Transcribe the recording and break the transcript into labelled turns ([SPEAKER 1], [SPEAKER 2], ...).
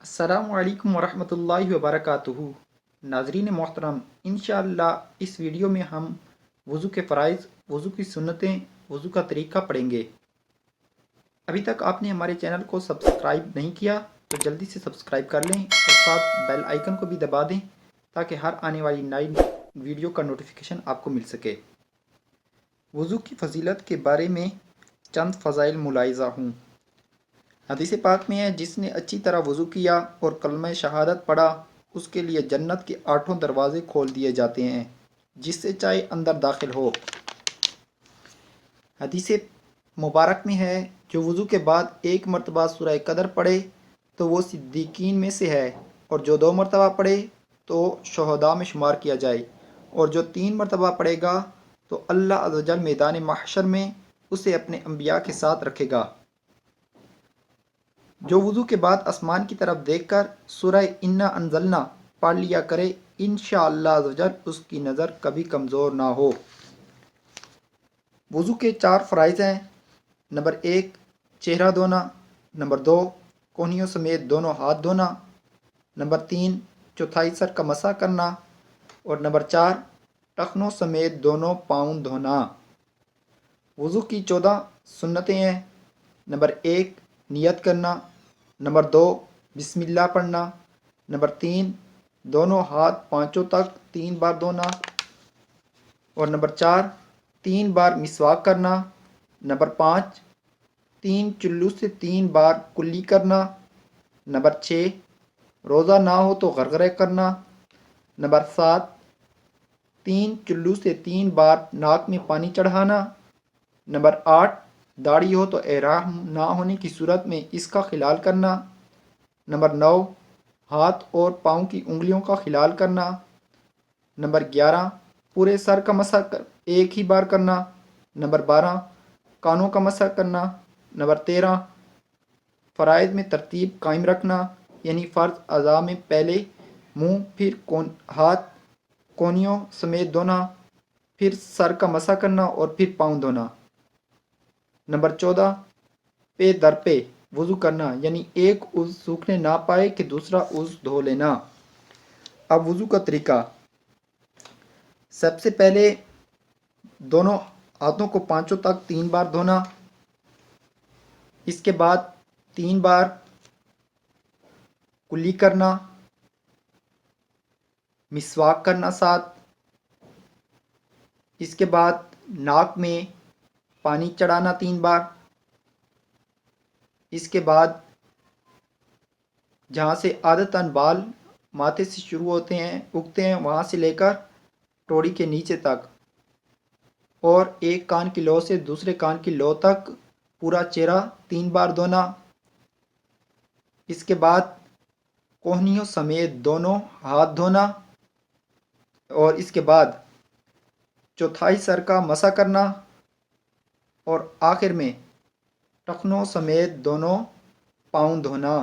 [SPEAKER 1] السلام علیکم ورحمۃ اللہ وبرکاتہ۔ ناظرین محترم، انشاءاللہ اس ویڈیو میں ہم وضو کے فرائض، وضو کی سنتیں، وضو کا طریقہ پڑھیں گے۔ ابھی تک آپ نے ہمارے چینل کو سبسکرائب نہیں کیا تو جلدی سے سبسکرائب کر لیں اور ساتھ بیل آئیکن کو بھی دبا دیں تاکہ ہر آنے والی نئی ویڈیو کا نوٹیفیکیشن آپ کو مل سکے۔ وضو کی فضیلت کے بارے میں چند فضائل ملاحظہ ہوں۔ حدیث پاک میں ہے، جس نے اچھی طرح وضو کیا اور کلمہ شہادت پڑھا اس کے لیے جنت کے 8 دروازے کھول دیے جاتے ہیں، جس سے چاہے اندر داخل ہو۔ حدیث مبارک میں ہے، جو وضو کے بعد 1 مرتبہ سورہ قدر پڑھے تو وہ صدیقین میں سے ہے، اور جو 2 مرتبہ پڑھے تو شہداء میں شمار کیا جائے، اور جو 3 مرتبہ پڑھے گا تو اللہ عز و جل میدان محشر میں اسے اپنے انبیاء کے ساتھ رکھے گا۔ جو وضو کے بعد آسمان کی طرف دیکھ کر سورہ انا انزلنا پڑھ لیا کرے، انشاءاللہ عز و جل اس کی نظر کبھی کمزور نہ ہو۔ وضو کے 4 فرائض ہیں۔ نمبر 1 چہرہ دھونا، نمبر 2 کونیوں سمیت دونوں ہاتھ دھونا، نمبر 3 چوتھائی سر کا مسح کرنا، اور نمبر 4 ٹخنوں سمیت دونوں پاؤں دھونا۔ وضو کی 14 سنتیں ہیں۔ نمبر 1 نیت کرنا، نمبر 2 بسم اللہ پڑھنا، نمبر 3 دونوں ہاتھ پانچوں تک 3 بار دھونا، اور نمبر 4 3 بار مسواک کرنا، نمبر 5 3 چلو سے 3 بار کلی کرنا، نمبر 6 روزہ نہ ہو تو غرغرے کرنا، نمبر 7 3 چلو سے 3 بار ناک میں پانی چڑھانا، نمبر 8 داڑھی ہو تو احرام نہ ہونے کی صورت میں اس کا خلال کرنا، نمبر 9 ہاتھ اور پاؤں کی انگلیوں کا خلال کرنا، نمبر 11 پورے سر کا مسح ایک ہی بار کرنا، نمبر 12 کانوں کا مسح کرنا، نمبر 13 فرائض میں ترتیب قائم رکھنا، یعنی فرض اعضاء میں پہلے منہ، پھر ہاتھ کونیوں سمیت دھونا، پھر سر کا مسح کرنا اور پھر پاؤں دھونا، نمبر 14 پے در پہ وضو کرنا، یعنی ایک عضو سوکھنے نہ پائے کہ دوسرا عضو دھو لینا۔ اب وضو کا طریقہ۔ سب سے پہلے دونوں ہاتھوں کو پانچوں تک 3 بار دھونا، اس کے بعد 3 بار کلی کرنا، مسواک کرنا ساتھ، اس کے بعد ناک میں پانی چڑھانا 3 بار، اس کے بعد جہاں سے عادتاً بال ماتھے سے شروع ہوتے ہیں اگتے ہیں وہاں سے لے کر ٹوڑی کے نیچے تک، اور ایک کان کی لو سے دوسرے کان کی لو تک پورا چہرہ 3 بار دھونا، اس کے بعد کوہنیوں سمیت دونوں ہاتھ دھونا، اور اس کے بعد چوتھائی سر کا مسح کرنا، اور آخر میں ٹخنوں سمیت دونوں پاؤں دھونا۔